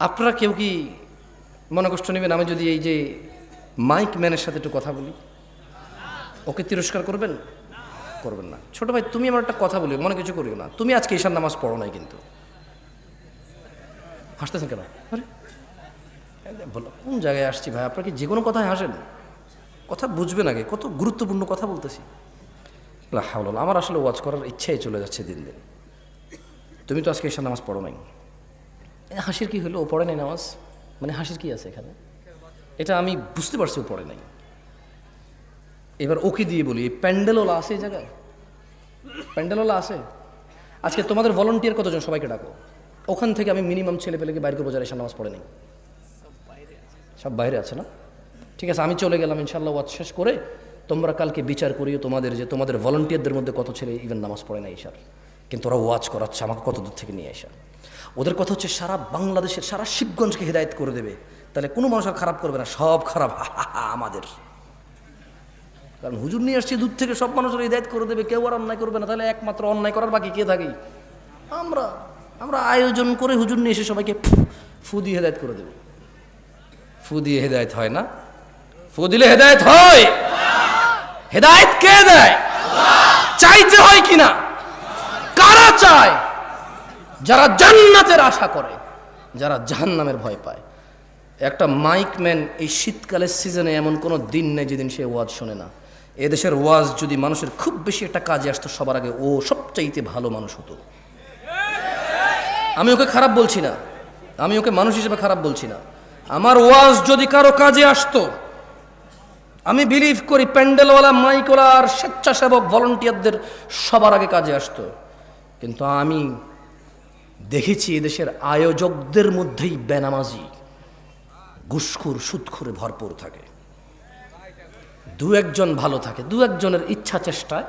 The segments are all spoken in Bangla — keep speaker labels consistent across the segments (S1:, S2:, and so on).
S1: আপনারা কেউ কি মনে কষ্ট নেবেন আমি যদি এই যে মাইক ম্যানের সাথে একটু কথা বলি? ওকে তিরস্কার করবেন? করবেন না। ছোট ভাই, তুমি আমার একটা কথা বলি, মনে কিছু করিও না। তুমি আজকে ঈশার নামাজ পড়ো নাই কিন্তু। হাসতেছেন কেন? আরে বলো, কোন জায়গায় আসছি ভাই? আপনার কি যে কোনো কথায় হাসেন? কথা বুঝবেন আগে, কত গুরুত্বপূর্ণ কথা বলতেছি। আমার আসলে ওয়াজ করার ইচ্ছাই চলে যাচ্ছে দিন দিন। তুমি তো আজকে ঈশার নামাজ পড়ো নাই। হাসির কি হলো? ও পড়ে নাই নামাজ, মানে হাসির কি আছে এখানে? এটা আমি বুঝতে পারছি ও পড়ে নাই। এবার ওকে দিয়ে বলি, প্যান্ডেলওয়ালা আছে এই জায়গায়? প্যান্ডেলওয়ালা আছে? আজকে তোমাদের ভলান্টিয়ার কতজন? সবাইকে ডাকো। ওখান থেকে আমি মিনিমাম ছেলে পেলেকে বাইরে করবো যারা ঈশার নামাজ পড়ে নাই। সব বাইরে আছে না? ঠিক আছে, আমি চলে গেলাম। ইনশাল্লাহ ওয়াজ শেষ করে তোমরা কালকে বিচার করিও তোমাদের ভলান্টিয়ারদের মধ্যে কত ছেলে ইভেন নামাজ পড়ে না ঈশার, কিন্তু ওরা ওয়াজ করাচ্ছে আমাকে কত দূর থেকে নিয়ে আসা। ওদের কথা হচ্ছে সারা বাংলাদেশের, সারা শিবগঞ্জকে হিদায়ত করে দেবে। তাহলে কোনো মানুষ আর খারাপ করবে না, সব খারাপ আমাদের। কারণ হুজুর নিয়ে আসছে দূর থেকে, সব মানুষের হিদায়ত করে দেবে, কেউ আর অন্যায় করবে না। তাহলে একমাত্র অন্যায় করার বাকি কে থাকি? আমরা আমরা আয়োজন করে হুজুর নিয়ে এসে সবাইকে ফু দিয়ে হেদায়ত করে দেবে। ফু দিয়ে হেদায়ত হয় না? ফু দিলে হেদায়ত হয়? হেদায়ত কে দেয়? চাইতে হয় কিনা? কারা চায়? যারা জান্নাতের আশা করে, যারা জাহান্নামের ভয় পায়। একটা মাইকম্যান এই শীতকালের সিজনে এমন কোনো দিন নেই যেদিন সে ওয়াজ শোনে না। এদেশের ওয়াজ যদি মানুষের খুব বেশি একটা কাজে আসতো, সবার আগে ও সবচাইতে ভালো মানুষ হতো। আমি ওকে খারাপ বলছি না, আমি ওকে মানুষ হিসেবে খারাপ বলছি না। আমার ওয়াজ যদি কারো কাজে আসতো, আমি বিলিভ করি প্যান্ডেলওয়ালা, মাইকওয়ালা আর স্বেচ্ছাসেবক ভলান্টিয়ারদের সবার আগে কাজে আসতো। কিন্তু আমি দেখেছি এদেশের আয়োজকদের মধ্যেই বেনামাজি, ঘুষখোর, সুদখোরে ভরপুর থাকে। দু একজন ভালো থাকে, দু একজনের ইচ্ছা চেষ্টায়।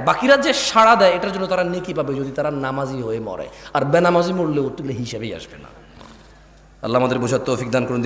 S1: বাকিরা যে সাড়া দেয় এটার জন্য তারা নেকি পাবে যদি তারা নামাজি হয়ে মরে। আর বেনামাজি মরলেও তুলে হিসেবেই আসবে না। আল্লাহ আমাদের বোঝার তৌফিক দান করুন।